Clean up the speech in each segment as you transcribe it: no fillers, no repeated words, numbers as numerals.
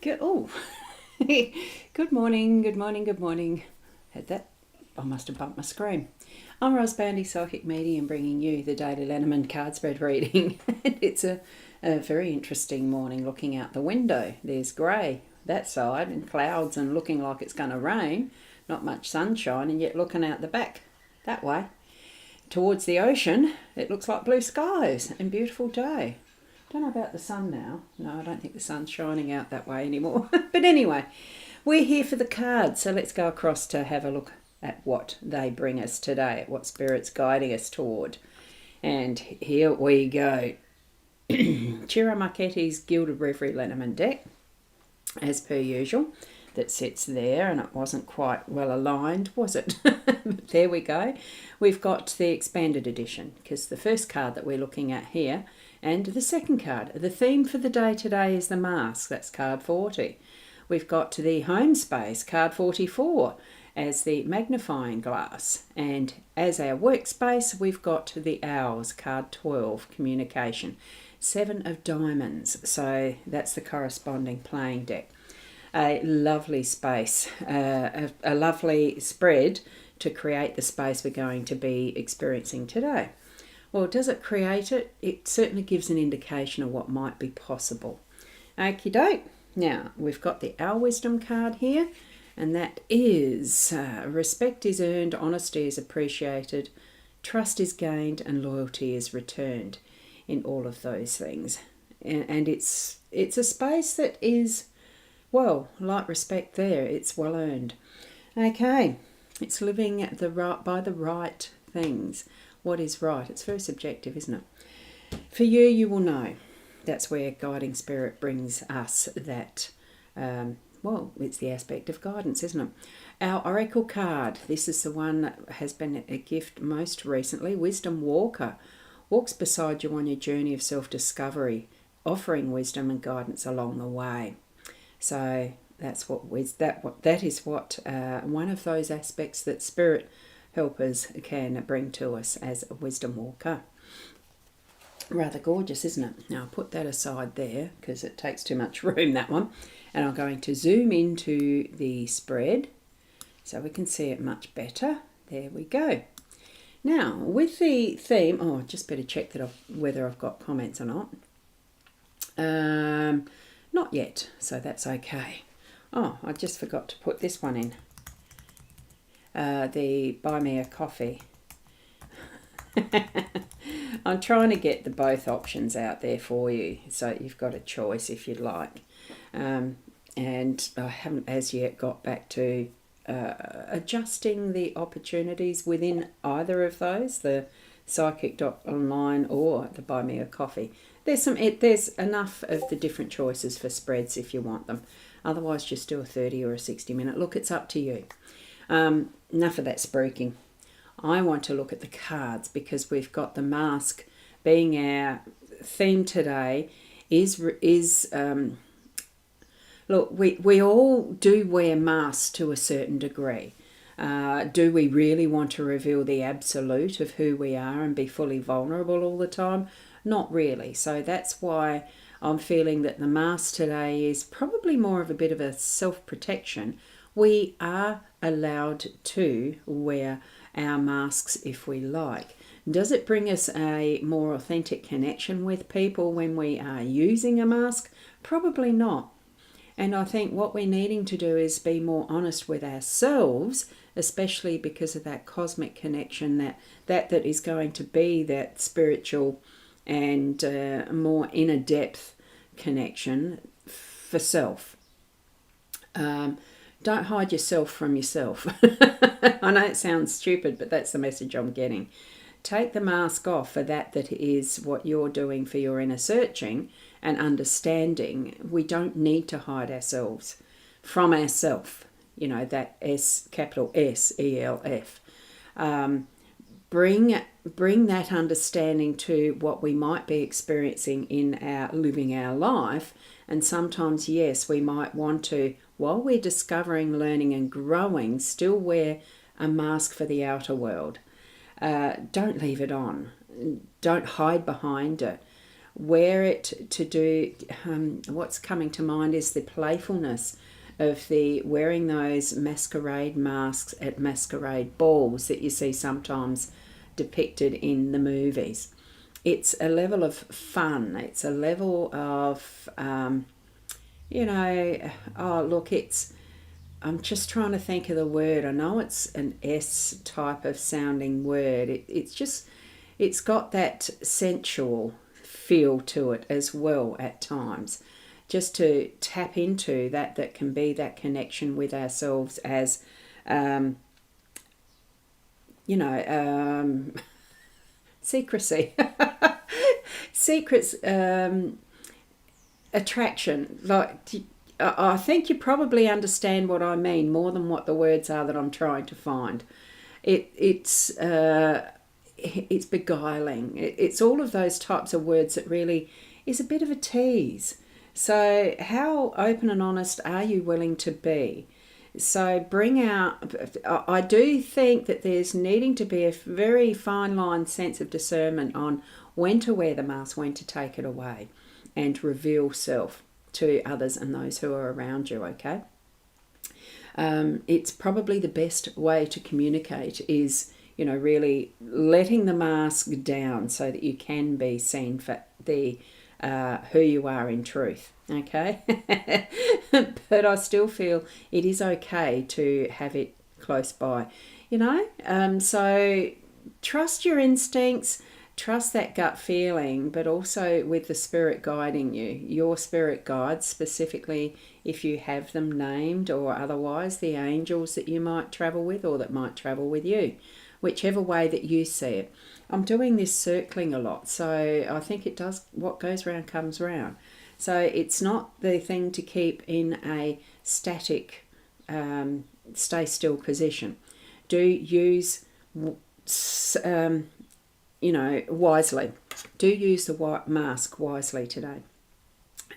Good, oh, good morning, good morning, good morning. Had that? I must have bumped my screen. I'm Boundy, psychic medium, bringing you the daily Lenormand card spread reading. It's a very interesting morning looking out the window. There's grey that side and clouds and looking like it's going to rain. Not much sunshine, and yet looking out the back that way towards the ocean, it looks like blue skies and beautiful day. Don't know about the sun now. No, I don't think the sun's shining out that way anymore. But anyway, we're here for the cards, so let's go across to have a look at what they bring us today, what Spirit's guiding us toward. And here we go. Chiro Marchetti's Gilded Reverie Lenormand deck, as per usual, that sits there, and it wasn't quite well aligned, was it? But there we go. We've got the expanded edition, because the first card that we're looking at here, and the second card, the theme for the day today is the mask. That's card 40. We've got the home space, card 44, as the magnifying glass. And as our workspace, we've got the owls, card 12, communication. 7 of diamonds, so that's the corresponding playing deck. A lovely space, a lovely spread to create the space we're going to be experiencing today. Well, does it create it? It certainly gives an indication of what might be possible. Okie doke. Now, we've got the Our Wisdom card here, and that is respect is earned, honesty is appreciated, trust is gained, and loyalty is returned in all of those things. And it's a space that is, well, like respect there, it's well earned. Okay, it's living by the right things. What is right? It's very subjective, isn't it? For you, you will know. That's where guiding spirit brings us that, well, it's the aspect of guidance, isn't it? Our oracle card, this is the one that has been a gift most recently. Wisdom Walker walks beside you on your journey of self-discovery, offering wisdom and guidance along the way. So that is what one of those aspects that spirit helpers can bring to us as a wisdom walker. Rather gorgeous, isn't it? Now I'll put that aside there because it takes too much room, that one. And I'm going to zoom into the spread so we can see it much better. There we go. Now with the theme, I just better check that whether I've got comments or not. Not yet, so that's okay. Oh, I just forgot to put this one in. The buy me a coffee. I'm trying to get the both options out there for you, so you've got a choice if you'd like. And I haven't as yet got back to adjusting the opportunities within either of those, the psychic.online or the buy me a coffee. There's enough of the different choices for spreads if you want them. Otherwise, just do a 30 or a 60-minute look. It's up to you. Enough of that spruiking. I want to look at the cards because we've got the mask being our theme today. Look, we all do wear masks to a certain degree. Do we really want to reveal the absolute of who we are and be fully vulnerable all the time? Not really. So that's why I'm feeling that the mask today is probably more of a bit of a self-protection. We are allowed to wear our masks if we like. Does it bring us a more authentic connection with people when we are using a mask? Probably not. And I think what we're needing to do is be more honest with ourselves, especially because of that cosmic connection that is going to be that spiritual and more inner depth connection for self. Don't hide yourself from yourself. I know it sounds stupid, but that's the message I'm getting. Take the mask off for that is what you're doing for your inner searching and understanding. We don't need to hide ourselves from ourself. You know, that S, capital S-E-L-F. Bring that understanding to what we might be experiencing in living our life. And sometimes, yes, we might want to, while we're discovering, learning and growing, still wear a mask for the outer world. Don't leave it on. Don't hide behind it. wear it to do, what's coming to mind is the playfulness of the wearing those masquerade masks at masquerade balls that you see sometimes depicted in the movies. It's a level of fun. It's a level of, oh, look, I'm just trying to think of the word. I know it's an S type of sounding word. It's got that sensual feel to it as well at times. Just to tap into that can be that connection with ourselves as, secrecy. Secrets, attraction. Like, I think you probably understand what I mean more than what the words are that I'm trying to find. It's beguiling. It's all of those types of words that really is a bit of a tease. So how open and honest are you willing to be? So bring out, I do think that there's needing to be a very fine line sense of discernment on when to wear the mask, when to take it away, and reveal self to others and those who are around you, okay? It's probably the best way to communicate is, really letting the mask down so that you can be seen for the who you are in truth, okay? But I still feel it is okay to have it close by, so trust your instincts, trust that gut feeling, but also with the spirit guiding you, your spirit guides, specifically if you have them named, or otherwise the angels that you might travel with or that might travel with you, whichever way that you see it. I'm doing this circling a lot, so I think it does, what goes round comes round. So it's not the thing to keep in a static, stay still position. Do use, wisely. Do use the mask wisely today.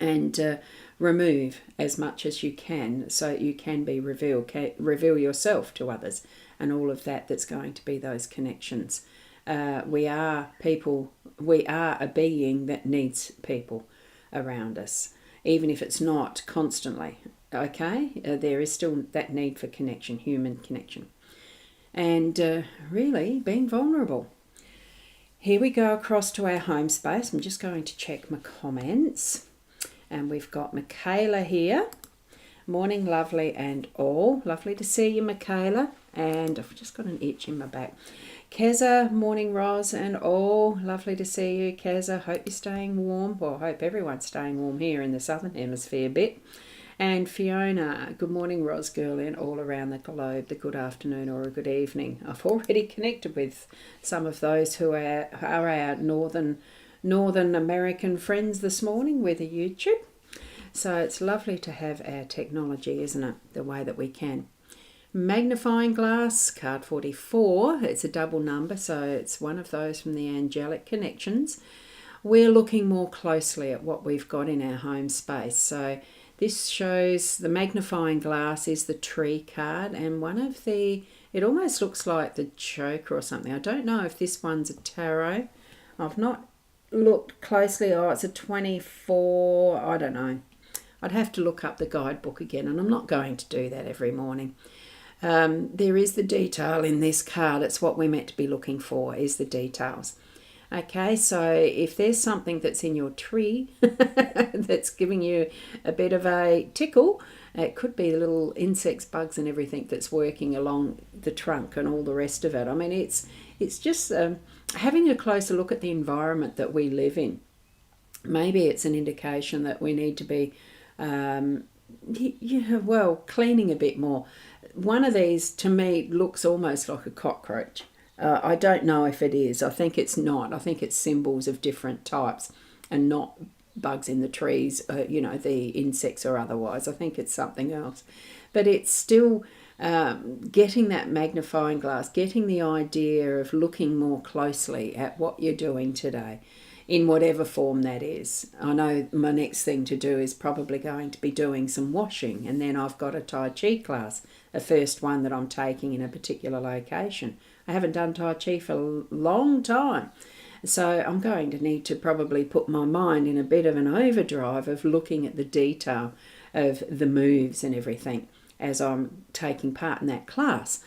And remove as much as you can so you can be revealed, reveal yourself to others and all of that's going to be those connections. We are people, we are a being that needs people around us, even if it's not constantly, okay? There is still that need for connection, human connection. And really being vulnerable. Here we go across to our home space. I'm just going to check my comments. And we've got Michaela here. Morning, lovely and all. Lovely to see you, Michaela. And I've just got an itch in my back. Keza, morning, Ros and all. Lovely to see you, Keza. Hope you're staying warm. Well, I hope everyone's staying warm here in the Southern Hemisphere a bit. And Fiona, good morning, Ros girl, and all around the globe, the good afternoon or a good evening. I've already connected with some of those who are our Northern American friends this morning with a YouTube. So it's lovely to have our technology, isn't it? The way that we can. Magnifying glass, card 44. It's a double number, so it's one of those from the angelic connections. We're looking more closely at what we've got in our home space. So this shows the magnifying glass is the tree card, and one of the, it almost looks like the Joker or something. I don't know if this one's a tarot. I've not looked closely. Oh, it's a 24. I don't know. I'd have to look up the guidebook again, and I'm not going to do that every morning. There is the detail in this card. It's what we're meant to be looking for, is the details. Okay, so if there's something that's in your tree that's giving you a bit of a tickle, it could be the little insects, bugs and everything that's working along the trunk and all the rest of it. I mean, it's just having a closer look at the environment that we live in. Maybe it's an indication that we need to be, cleaning a bit more. One of these, to me, looks almost like a cockroach. I don't know if it is. I think it's not. I think it's symbols of different types and not bugs in the trees, the insects or otherwise. I think it's something else. But it's still getting that magnifying glass, getting the idea of looking more closely at what you're doing today in whatever form that is. I know my next thing to do is probably going to be doing some washing, and then I've got a Tai Chi class, the first one that I'm taking in a particular location. I haven't done Tai Chi for a long time. So I'm going to need to probably put my mind in a bit of an overdrive of looking at the detail of the moves and everything as I'm taking part in that class.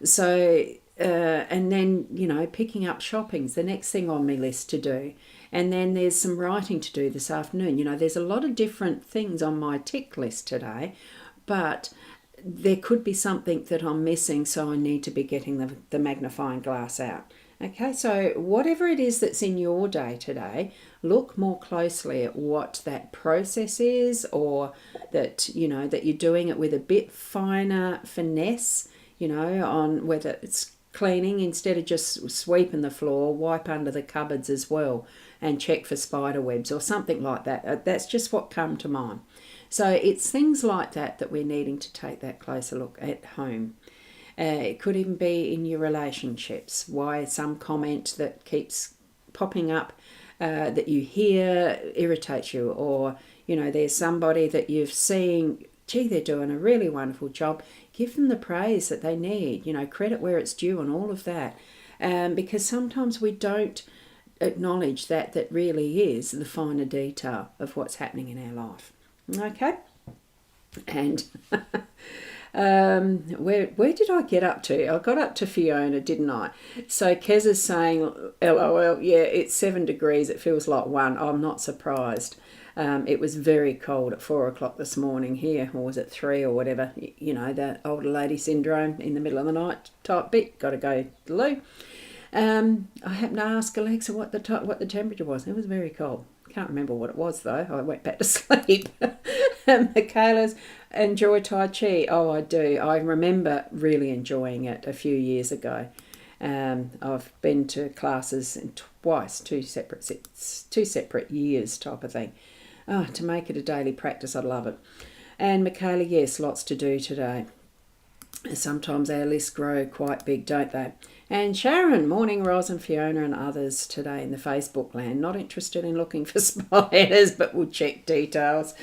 So, and then, picking up shopping's the next thing on my list to do. And then there's some writing to do this afternoon. There's a lot of different things on my tick list today, but there could be something that I'm missing, so I need to be getting the magnifying glass out. Okay, so whatever it is that's in your day today, look more closely at what that process is, or that, that you're doing it with a bit finer finesse, on whether it's cleaning, instead of just sweeping the floor, wipe under the cupboards as well and check for spider webs or something like that. That's just what come to mind. So it's things like that we're needing to take that closer look at home. It could even be in your relationships. Why some comment that keeps popping up that you hear irritates you, or there's somebody that you've seen, gee, they're doing a really wonderful job. Give them the praise that they need, credit where it's due and all of that. Because sometimes we don't acknowledge that really is the finer detail of what's happening in our life. Okay? And where did I get up to? I got up to Fiona, didn't I? So Kez is saying, LOL, yeah, it's 7 degrees. It feels like 1. I'm not surprised. It was very cold at 4 o'clock this morning here, or was it 3 or whatever? The older lady syndrome in the middle of the night type bit. Got to go to the loo. I happened to ask Alexa what the temperature was. It was very cold. Can't remember what it was though. I went back to sleep. Michaela's enjoy Tai Chi. Oh, I do. I remember really enjoying it a few years ago. I've been to classes twice, two separate years type of thing. Oh, to make it a daily practice, I love it. And Michaela, yes, lots to do today. Sometimes our lists grow quite big, don't they? And Sharon, morning, Ros and Fiona and others today in the Facebook land. Not interested in looking for spiders, but we'll check details.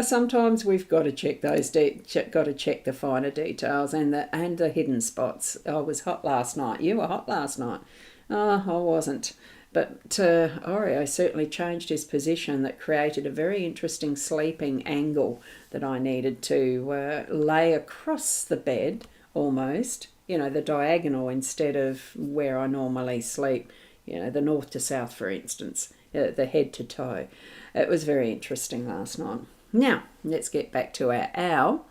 Sometimes we've got to check got to check the finer details and the hidden spots. I was hot last night. You were hot last night. Oh, I wasn't. But Oreo certainly changed his position. That created a very interesting sleeping angle that I needed to lay across the bed almost, the diagonal instead of where I normally sleep, the north to south, for instance, the head to toe. It was very interesting last night. Now, let's get back to our owl.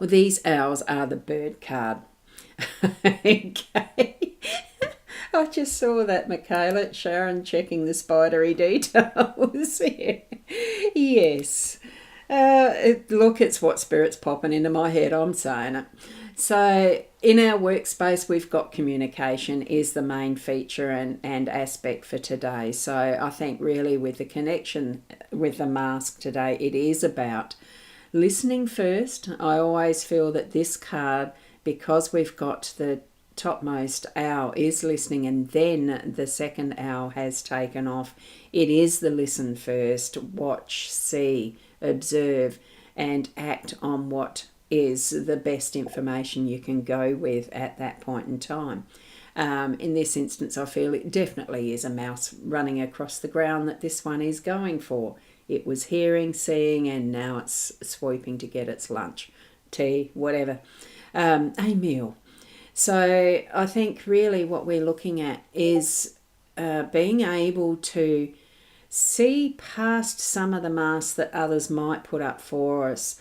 Well, these owls are the bird card. Okay. I just saw that, Michaela. Sharon checking the spidery details. Yes. Look, it's what spirit's popping into my head. I'm saying it. So in our workspace, we've got communication is the main feature and aspect for today. So I think really with the connection with the mask today, it is about listening first. I always feel that this card, because we've got the topmost owl is listening and then the second owl has taken off, it is the listen first, watch, see, observe and act on what is the best information you can go with at that point in time. In this instance, I feel it definitely is a mouse running across the ground that this one is going for. It was hearing, seeing, and now it's swooping to get its lunch, tea, whatever, a meal. So I think really what we're looking at is being able to see past some of the masks that others might put up for us,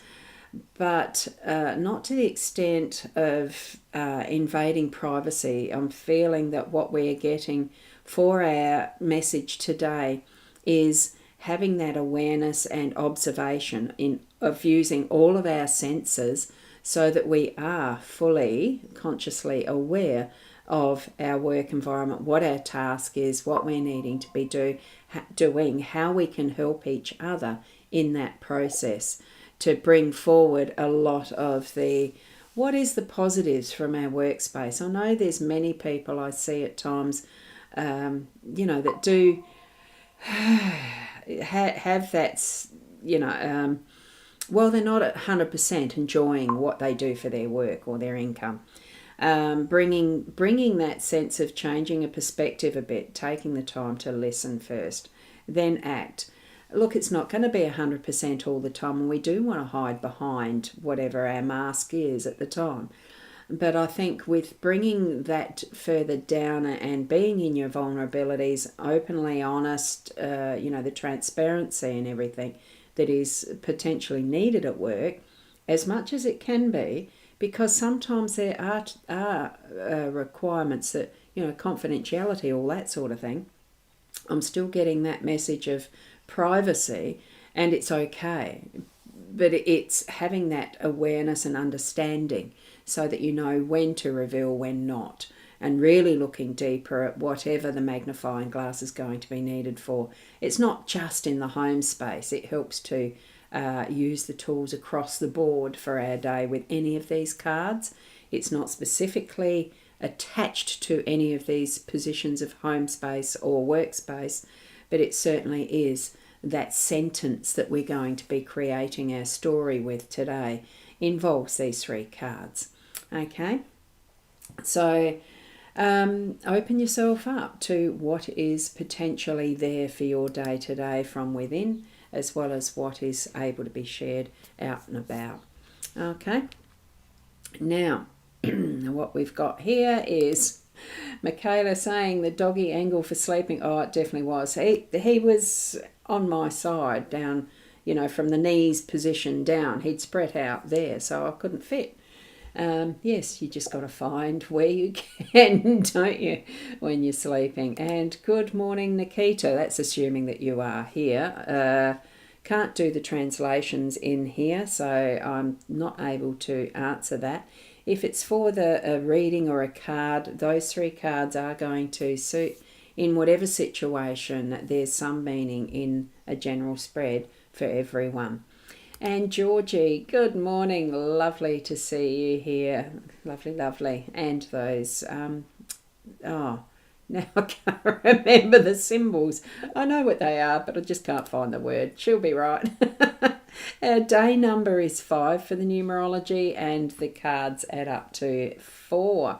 but not to the extent of invading privacy. I'm feeling that what we're getting for our message today is having that awareness and observation of using all of our senses so that we are fully, consciously aware of our work environment, what our task is, what we're needing to be doing, how we can help each other in that process to bring forward a lot of what is the positives from our workspace. I know there's many people I see at times, that do have that, well, they're not at 100% enjoying what they do for their work or their income. bringing that sense of changing a perspective a bit, taking the time to listen first, then act. Look, it's not going to be 100% all the time, and we do want to hide behind whatever our mask is at the time. But I think with bringing that further down and being in your vulnerabilities, openly honest, the transparency and everything that is potentially needed at work, as much as it can be, because sometimes there are requirements that, confidentiality, all that sort of thing. I'm still getting that message of privacy, and it's okay. But it's having that awareness and understanding so that you know when to reveal, when not, and really looking deeper at whatever the magnifying glass is going to be needed for. It's not just in the home space. It helps to use the tools across the board for our day with any of these cards. It's not specifically attached to any of these positions of home space or workspace, but it certainly is that sentence that we're going to be creating our story with today involves these three cards. Okay, so open yourself up to what is potentially there for your day today from within, as well as what is able to be shared out and about. Okay, now what we've got here is Michaela saying the doggy angle for sleeping. Oh, it definitely was. He was on my side down, from the knees position down. He'd spread out there, so I couldn't fit. Yes, you just got to find where you can, don't you, when you're sleeping. And good morning, Nikita. That's assuming that you are here. Can't do the translations in here, so I'm not able to answer that. If it's for a reading or a card, those three cards are going to suit in whatever situation. There's some meaning in a general spread for everyone. And Georgie, good morning. Lovely to see you here. Lovely, lovely. And those, now I can't remember the symbols. I know what they are, but I just can't find the word. She'll be right. Our day number is 5 for the numerology, and the cards add up to 4.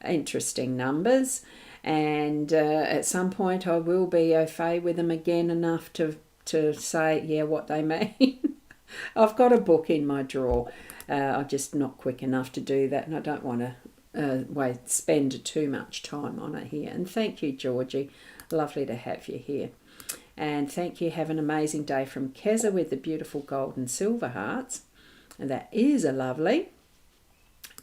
Interesting numbers. And at some point I will be au fait with them again enough to say, yeah, what they mean. I've got a book in my drawer. I'm just not quick enough to do that, and I don't want to spend too much time on it here. And thank you, Georgie. Lovely to have you here. And thank you. Have an amazing day from Keza with the beautiful gold and silver hearts. And that is a lovely.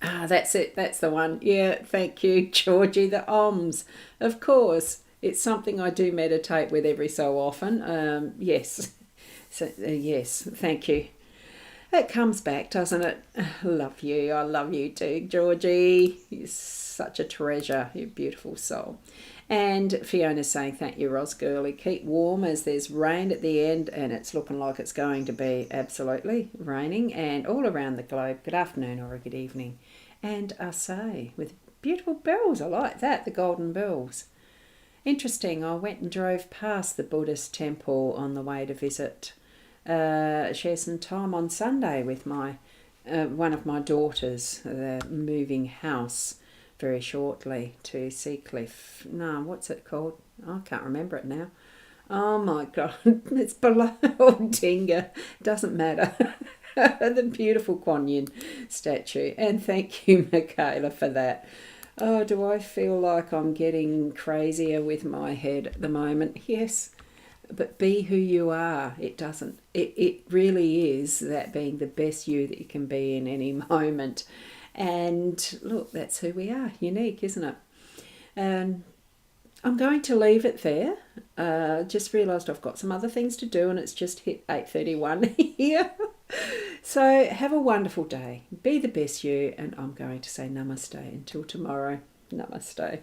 That's it. That's the one. Yeah, thank you, Georgie. The OMS. Of course. It's something I do meditate with every so often. Yes. So, yes, thank you. It comes back, doesn't it? Love you. I love you too, Georgie. You're such a treasure. You're a beautiful soul. And Fiona's saying, thank you, Ros Girlie. Keep warm as there's rain at the end, and it's looking like it's going to be absolutely raining. And all around the globe, good afternoon or a good evening. And I say, with beautiful bells. I like that, the golden bells. Interesting, I went and drove past the Buddhist temple on the way to visit, share some time on Sunday with my one of my daughters. They're moving house very shortly to Seacliff. No, what's it called? I can't remember it now. Oh my God, it's below Dinga. Doesn't matter. The beautiful Kuan Yin statue. And thank you, Michaela, for that. Oh, do I feel like I'm getting crazier with my head at the moment? Yes, but be who you are. It really is that being the best you that you can be in any moment. And look, that's who we are. Unique, isn't it? I'm going to leave it there. Just realised I've got some other things to do, and it's just hit 8:31 here. So have a wonderful day. Be the best you, and I'm going to say namaste until tomorrow. Namaste.